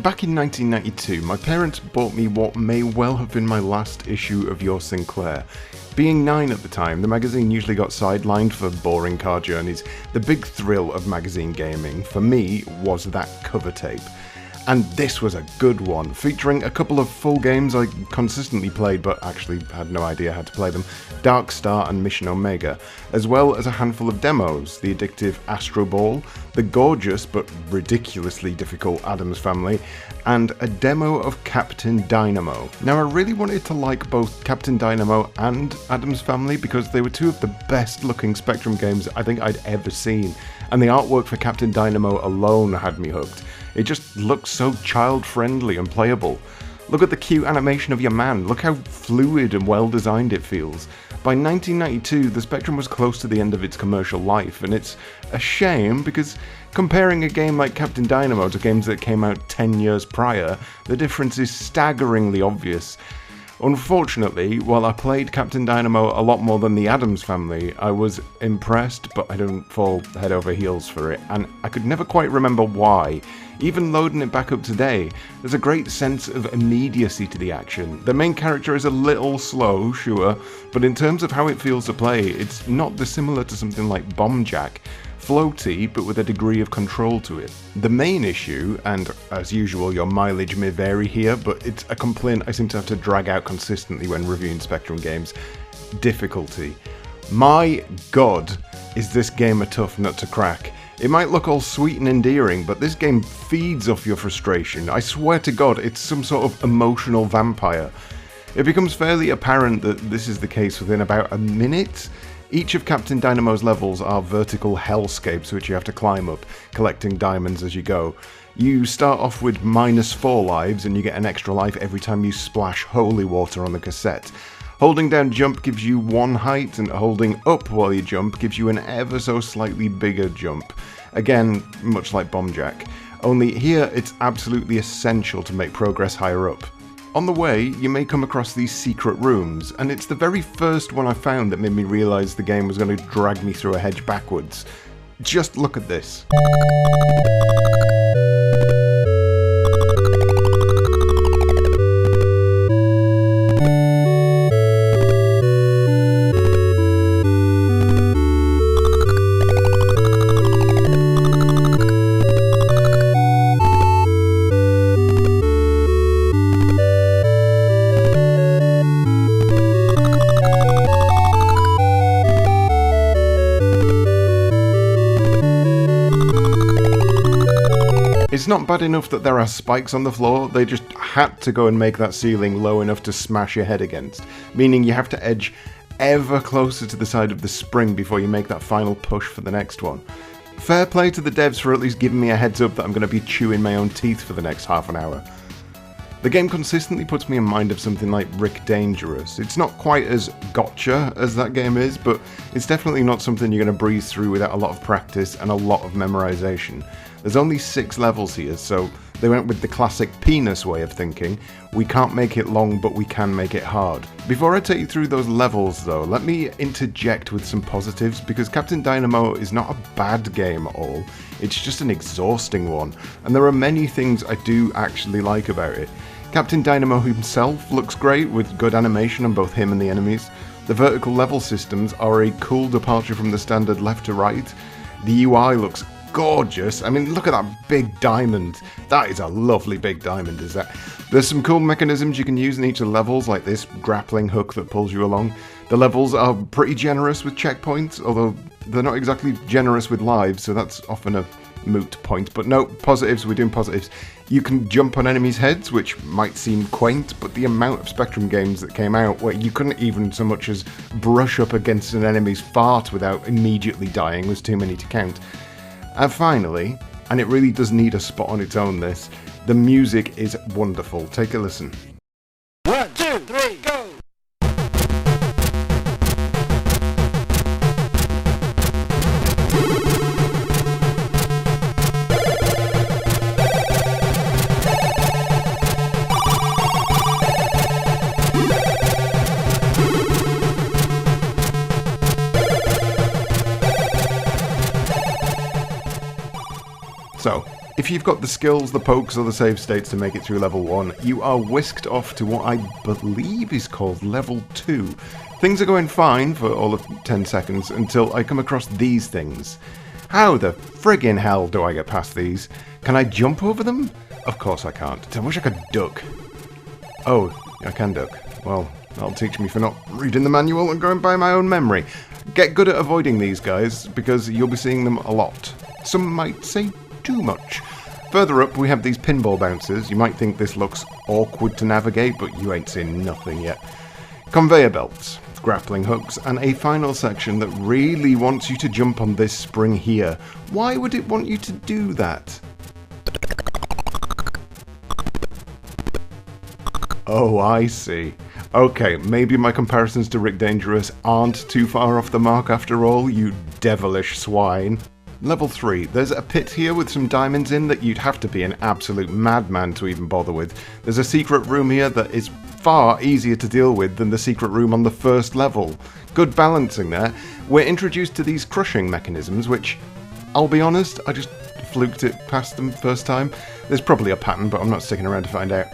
back in 1992, my parents bought me what may well have been my last issue of Your Sinclair. Being 9 at the time, the magazine usually got sidelined for boring car journeys. The big thrill of magazine gaming, for me, was that cover tape. And this was a good one, featuring a couple of full games I consistently played but actually had no idea how to play them, Dark Star and Mission Omega, as well as a handful of demos, the addictive Astro Ball, the gorgeous but ridiculously difficult Addams Family, and a demo of Captain Dynamo. Now I really wanted to like both Captain Dynamo and Addams Family because they were two of the best looking Spectrum games I think I'd ever seen, and the artwork for Captain Dynamo alone had me hooked. It just looks so child-friendly and playable. Look at the cute animation of your man, look how fluid and well-designed it feels. By 1992, the Spectrum was close to the end of its commercial life, and it's a shame because comparing a game like Captain Dynamo to games that came out 10 years prior, the difference is staggeringly obvious. Unfortunately, while I played Captain Dynamo a lot more than the Addams Family, I was impressed, but I didn't fall head over heels for it, and I could never quite remember why. Even loading it back up today, there's a great sense of immediacy to the action. The main character is a little slow, sure, but in terms of how it feels to play, it's not dissimilar to something like Bomb Jack. Floaty, but with a degree of control to it. The main issue, and as usual your mileage may vary here, but it's a complaint I seem to have to drag out consistently when reviewing Spectrum games: difficulty. My god, is this game a tough nut to crack. It might look all sweet and endearing, but this game feeds off your frustration. I swear to god, it's some sort of emotional vampire. It becomes fairly apparent that this is the case within about a minute. Each of Captain Dynamo's levels are vertical hellscapes which you have to climb up, collecting diamonds as you go. You start off with -4 lives and you get an extra life every time you splash holy water on the cassette. Holding down jump gives you 1 height, and holding up while you jump gives you an ever so slightly bigger jump. Again, much like Bomb Jack. Only here it's absolutely essential to make progress higher up. On the way, you may come across these secret rooms, and it's the very first one I found that made me realise the game was going to drag me through a hedge backwards. Just look at this. It's not bad enough that there are spikes on the floor, they just had to go and make that ceiling low enough to smash your head against, meaning you have to edge ever closer to the side of the spring before you make that final push for the next one. Fair play to the devs for at least giving me a heads up that I'm going to be chewing my own teeth for the next half an hour. The game consistently puts me in mind of something like Rick Dangerous. It's not quite as gotcha as that game is, but it's definitely not something you're going to breeze through without a lot of practice and a lot of memorization. There's only 6 levels here, so they went with the classic penis way of thinking. We can't make it long, but we can make it hard. Before I take you through those levels though, let me interject with some positives, because Captain Dynamo is not a bad game at all, it's just an exhausting one, and there are many things I do actually like about it. Captain Dynamo himself looks great, with good animation on both him and the enemies. The vertical level systems are a cool departure from the standard left to right. The UI looks gorgeous. I mean, look at that big diamond. That is a lovely big diamond, is that? There's some cool mechanisms you can use in each of the levels, like this grappling hook that pulls you along. The levels are pretty generous with checkpoints, although they're not exactly generous with lives, so that's often a moot point. But no, positives, we're doing positives. You can jump on enemies' heads, which might seem quaint, but the amount of Spectrum games that came out where you couldn't even so much as brush up against an enemy's fart without immediately dying was too many to count. And finally, and it really does need a spot on its own this, the music is wonderful. Take a listen. 1, 2, 3, go! So, If you've got the skills, the pokes, or the save states to make it through level 1, you are whisked off to what I believe is called level 2. Things are going fine for all of 10 seconds until I come across these things. How the friggin' hell do I get past these? Can I jump over them? Of course I can't. I wish I could duck. Oh, I can duck. Well, that'll teach me for not reading the manual and going by my own memory. Get good at avoiding these guys, because you'll be seeing them a lot. Some might say too much. Further up, we have these pinball bouncers. You might think this looks awkward to navigate, but you ain't seen nothing yet. Conveyor belts, grappling hooks, and a final section that really wants you to jump on this spring here. Why would it want you to do that? Oh, I see. Okay, maybe my comparisons to Rick Dangerous aren't too far off the mark after all, you devilish swine. Level 3. There's a pit here with some diamonds in that you'd have to be an absolute madman to even bother with. There's a secret room here that is far easier to deal with than the secret room on the first level. Good balancing there. We're introduced to these crushing mechanisms, which, I'll be honest, I just fluked it past them first time. There's probably a pattern, but I'm not sticking around to find out.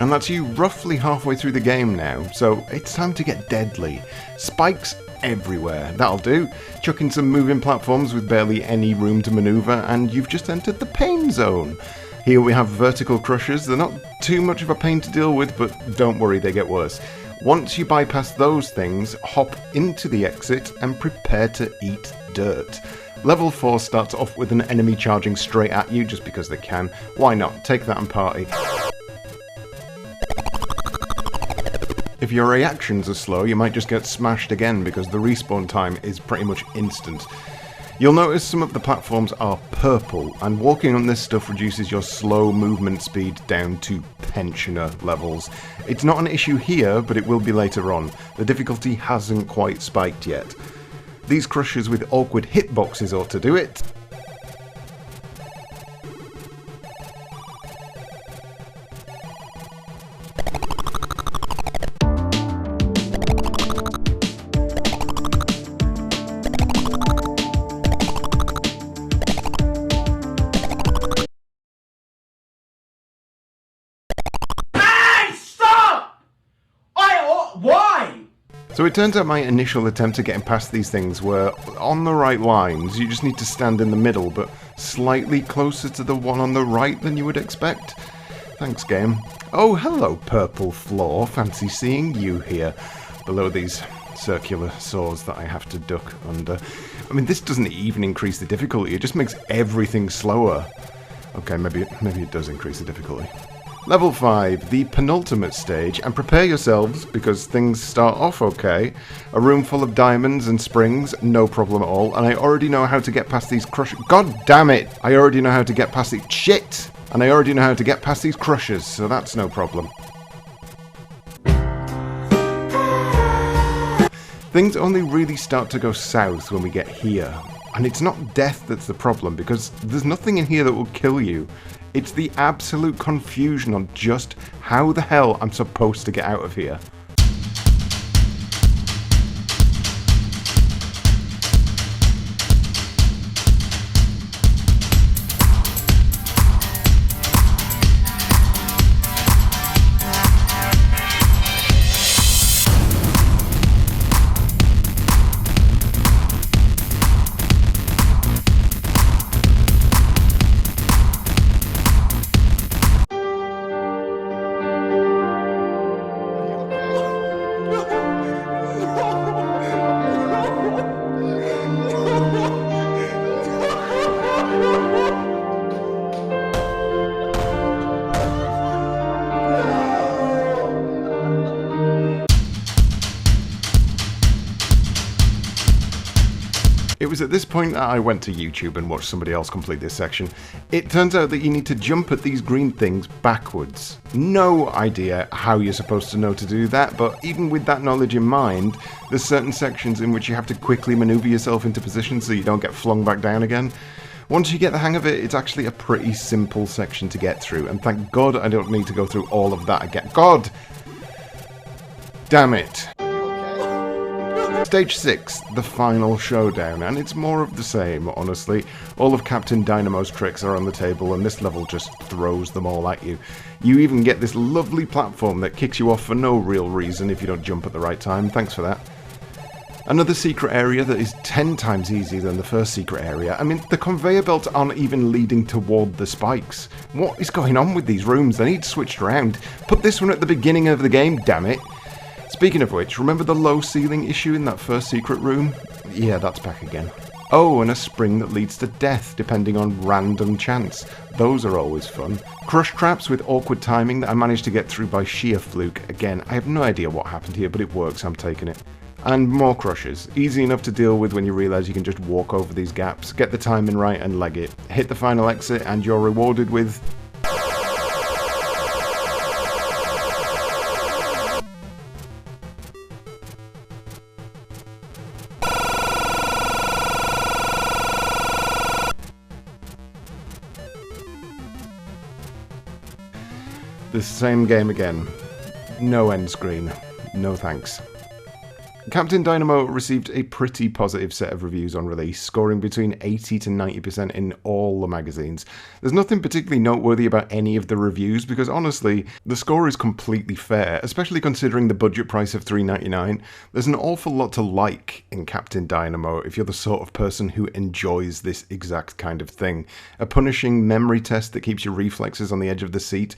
And that's you roughly halfway through the game now, so it's time to get deadly. Spikes everywhere, that'll do. Chuck in some moving platforms with barely any room to maneuver, and you've just entered the pain zone. Here we have vertical crushers. They're not too much of a pain to deal with, but don't worry, they get worse. Once you bypass those things, hop into the exit and prepare to eat dirt. Level 4 starts off with an enemy charging straight at you just because they can. Why not? Take that and party. If your reactions are slow, you might just get smashed again because the respawn time is pretty much instant. You'll notice some of the platforms are purple, and walking on this stuff reduces your slow movement speed down to pensioner levels. It's not an issue here, but it will be later on. The difficulty hasn't quite spiked yet. These crushers with awkward hitboxes ought to do it. So it turns out my initial attempt at getting past these things were on the right lines. You just need to stand in the middle, but slightly closer to the one on the right than you would expect. Thanks, game. Oh, hello, purple floor. Fancy seeing you here, below these circular saws that I have to duck under. I mean, this doesn't even increase the difficulty. It just makes everything slower. Okay, maybe it does increase the difficulty. Level 5, the penultimate stage, and prepare yourselves, because things start off okay. A room full of diamonds and springs, no problem at all, and I already know how to get past these crushers. God damn it! I already know how to get past these... Shit! And I already know how to get past these crushers, so that's no problem. Things only really start to go south when we get here. And it's not death that's the problem, because there's nothing in here that will kill you. It's the absolute confusion on just how the hell I'm supposed to get out of here. It was at this point that I went to YouTube and watched somebody else complete this section. It turns out that you need to jump at these green things backwards. No idea how you're supposed to know to do that, but even with that knowledge in mind, there's certain sections in which you have to quickly maneuver yourself into position so you don't get flung back down again. Once you get the hang of it, it's actually a pretty simple section to get through, and thank God I don't need to go through all of that again. God! Damn it. Okay. Stage 6, the final showdown, and it's more of the same, honestly. All of Captain Dynamo's tricks are on the table, and this level just throws them all at you. You even get this lovely platform that kicks you off for no real reason if you don't jump at the right time. Thanks for that. Another secret area that is 10 times easier than the first secret area. I mean, the conveyor belts aren't even leading toward the spikes. What is going on with these rooms? They need switched around. Put this one at the beginning of the game, damn it. Speaking of which, remember the low ceiling issue in that first secret room? Yeah, that's back again. Oh, and a spring that leads to death, depending on random chance. Those are always fun. Crush traps with awkward timing that I managed to get through by sheer fluke. Again, I have no idea what happened here, but it works, I'm taking it. And more crushes. Easy enough to deal with when you realise you can just walk over these gaps, get the timing right and leg it. Hit the final exit and you're rewarded with... the same game again. No end screen. No thanks. Captain Dynamo received a pretty positive set of reviews on release, scoring between 80 to 90% in all the magazines. There's nothing particularly noteworthy about any of the reviews because honestly, the score is completely fair, especially considering the budget price of $3.99. There's an awful lot to like in Captain Dynamo if you're the sort of person who enjoys this exact kind of thing. A punishing memory test that keeps your reflexes on the edge of the seat.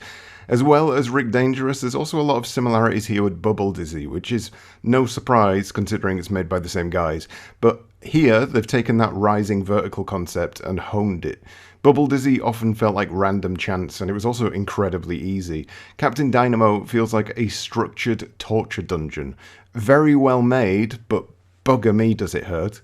As well as Rick Dangerous, there's also a lot of similarities here with Bubble Dizzy, which is no surprise considering it's made by the same guys. But here, they've taken that rising vertical concept and honed it. Bubble Dizzy often felt like random chance, and it was also incredibly easy. Captain Dynamo feels like a structured torture dungeon. Very well made, but bugger me does it hurt.